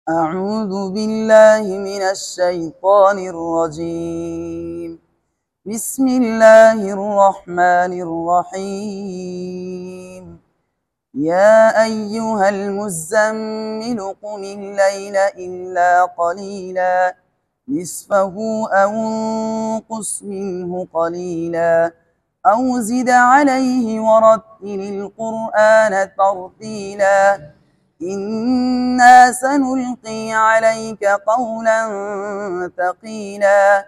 أعوذ بالله من الشيطان الرجيم. بسم الله الرحمن الرحيم. يا أيها المزمل قم الليل إلا قليلا نصفه أو انقص منه قليلا أو زد عليه ورتل القرآن ترتيلا إنا سنلقي عليك قولا ثقيلا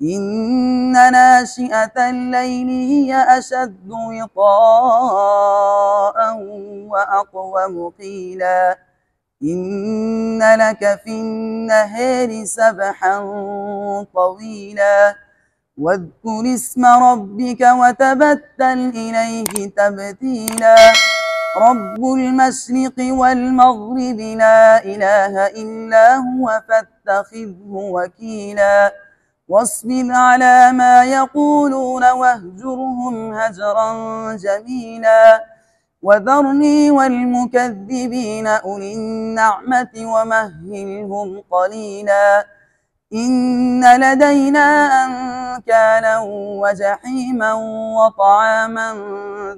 إن ناشئة الليل هي أشد وطاء وأقوم قيلا إن لك في النهار سبحا طويلا واذكر اسم ربك وتبتل إليه تبتيلا رب المشرق والمغرب لا إله إلا هو فاتخذه وكيلا واصبر على ما يقولون واهجرهم هجرا جميلا وذرني والمكذبين أولي النعمة ومهلهم قليلا إن لدينا أنكالا وجحيما وطعاما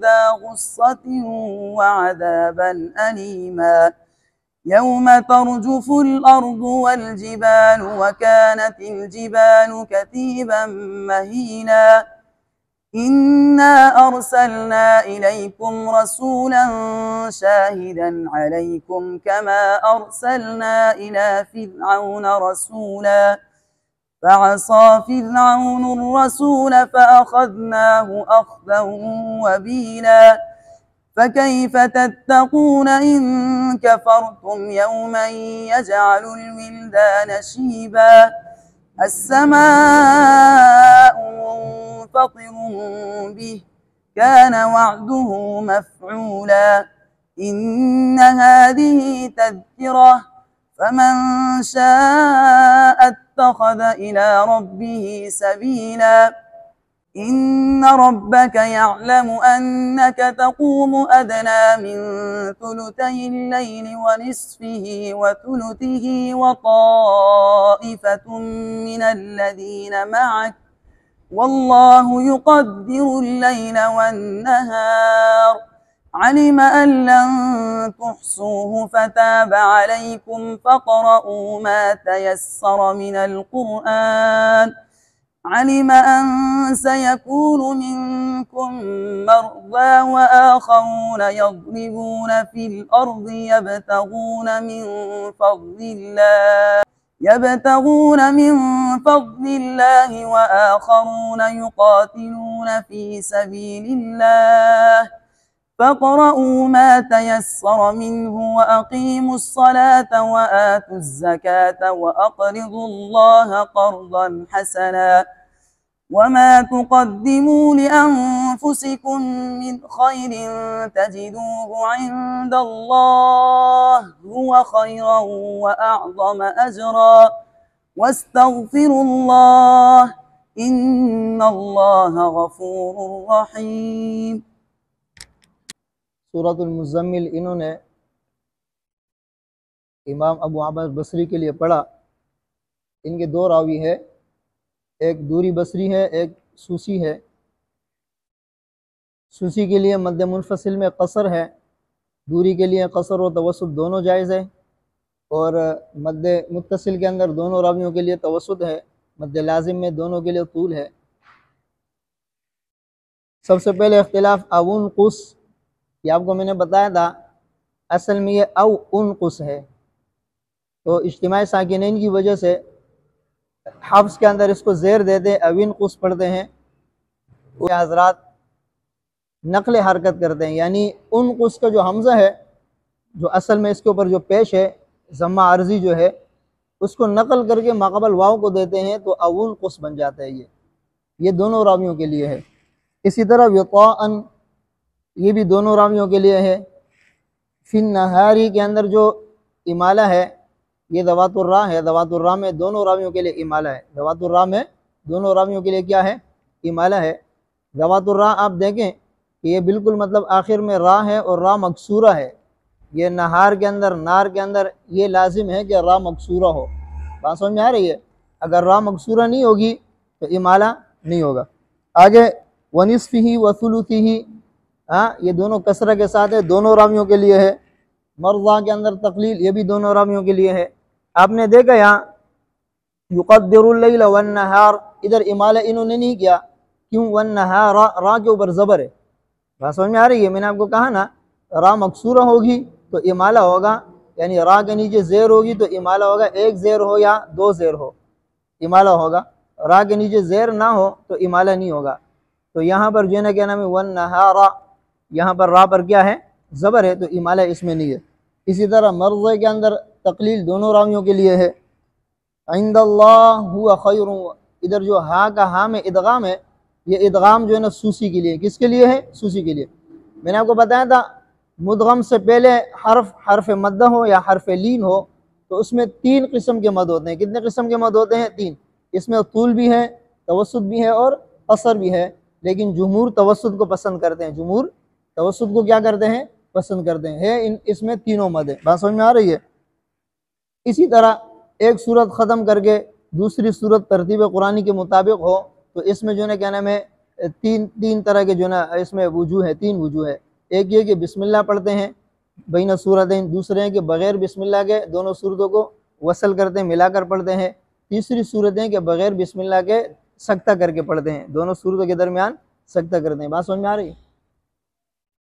ذا غصة وعذابا أليما يوم ترجف الأرض والجبال وكانت الجبال كثيبا مهيلا إنا أرسلنا إليكم رسولا شاهدا عليكم كما أرسلنا إلى فرعون رسولا فعصى فرعون الرسول فأخذناه أخذا وبيلا فكيف تتقون إن كفرتم يوما يجعل الولدان شيبا السماء منفطر به كان وعده مفعولا إن هذه تذكرة فمن شاء اتخذ إلى ربه سبيلا إن ربك يعلم أنك تقوم أدنى من ثلثي الليل ونصفه وثلثه وطائفة من الذين معك والله يقدر الليل والنهار علم أن لن تحصوه فتاب عليكم فاقرؤوا ما تيسر من القرآن علم أن سيكون منكم مرضى وآخرون يضربون في الأرض يبتغون من فضل الله وآخرون يقاتلون في سبيل الله فاقرؤوا ما تيسر منه وأقيموا الصلاة وآتوا الزكاة وأقرضوا الله قرضا حسنا وما تقدموا لأنفسكم من خير تجدوه عند الله هو خيرا وأعظم أجرا واستغفروا الله إن الله غفور رحيم। सूरतुल मुज़म्मिल इन्होंने इमाम अबू अमर बसरी के लिए पढ़ा। इनके दो रावी है, एक दूरी बसरी है, एक सूसी है। सूसी के लिए मद्द मुनफसिल में कसर है, दूरी के लिए कसर और तवसुत दोनों जायज़ है, और मद्द मुत्तसिल के अंदर दोनों रावियों के लिए तवसुत है, मद्द लाजिम में दोनों के लिए तूल है। सबसे पहले इख्तिलाफ अवुन कुस, ये आपको मैंने बताया था, असल में ये अव उन कुस है, तो इज्तिमाई साकिनैन की वजह से हफ्स के अंदर इसको ज़ेर देते अविन कुस पढ़ते हैं। वो हजरात नकल हरकत करते हैं, यानी उन कुस का जो हमज़ा है, जो असल में इसके ऊपर जो पेश है ज़म्मा अर्जी जो है, उसको नकल करके माक़बल वाव को देते हैं, तो अवुन कुस बन जाता है। ये दोनों रावियों के लिए है। इसी तरह विताअन, ये भी दोनों रावियों के लिए है। फिन नहारी के अंदर जो इमाला है ये दवातुर्रा है, दवातुर्रा में दोनों रावियों के लिए इमाला है। दवातुर्रा में दोनों रावियों के लिए क्या है? इमाला है। दवातुर्रा आप देखें कि ये बिल्कुल मतलब आखिर में रा है और रा मकसूरा है, یہ نہار کے اندر، نار کے اندر یہ لازم ہے کہ را مکسورہ ہو. بات سمجھ میں آ رہی ہے؟ اگر را مکسورہ نہیں ہوگی تو امالہ نہیں ہوگا. آگے ونصفہ وثلثہ، ہاں یہ دونوں کسرہ کے ساتھ ہے، دونوں راویوں کے لیے ہے. مرضا کے اندر تقلیل، یہ بھی دونوں راویوں کے لیے ہے. آپ نے دیکھا یہاں یقدر اللیل والنہار، ادھر امالہ انہوں نے نہیں کیا. کیوں؟ والنہار، را کے اوپر زبر ہے. بات سمجھ میں آ رہی ہے؟ میں نے آپ کو کہا نا را مکسورہ ہوگی تو امالہ ہوگا، یعنی را کے نیچے زیر ہوگی تو امالہ ہوگا، ایک زیر ہو یا دو زیر ہو امالہ ہوگا. را کے نیچے زیر نہ ہو تو امالہ نہیں ہوگا. تو یہاں پر جو ہے نا کیا نام ہے والنہار، یہاں پر را پر کیا ہے؟ زبر ہے، تو امالہ اس میں نہیں ہے. اسی طرح مرضے کے اندر تقلیل دونوں راویوں کے لیے ہے. عند اللہ ہوا خیر، ادھر جو ہا کا ہا میں ادغام ہے، یہ ادغام جو ہے نا سوسی کے لیے. کس کے لیے ہے؟ سوسی کے لیے. میں نے آپ کو بتایا تھا مدغم سے پہلے حرف مدہ ہو یا حرف لین ہو تو اس میں 3 قسم کے مد ہوتے ہیں. کتنے قسم کے مد ہوتے ہیں؟ 3. اس میں طول بھی ہے، توسط بھی ہے اور قصر بھی ہے. لیکن جمہور توسط کو پسند کرتے ہیں. جمہور توسط کو کیا کرتے ہیں؟ پسند کرتے ہیں. اس میں تینوں مد ہیں. بات سمجھ میں آ رہی ہے؟ اسی طرح ایک صورت ختم کر کے دوسری صورت ترتیب قرآنی کے مطابق ہو تو اس میں جو ہے نا کیا نام ہے تین طرح کے جو ہے نا اس میں وجوہ ہے، 3 وجوہ ہے. ایک یہ کہ بسم اللہ پڑھتے ہیں بین صورتین، دوسرے ہیں کہ بغیر بسم اللہ کے دونوں صورتوں کو وصل کرتے ہیں، ملا کر پڑھتے ہیں. تیسری صورت ہے کہ بغیر بسم اللہ کے سکتہ کر کے پڑھتے ہیں، دونوں صورتوں کے درمیان سکتہ کرتے ہیں. بات سمجھ میں آ رہی ہے؟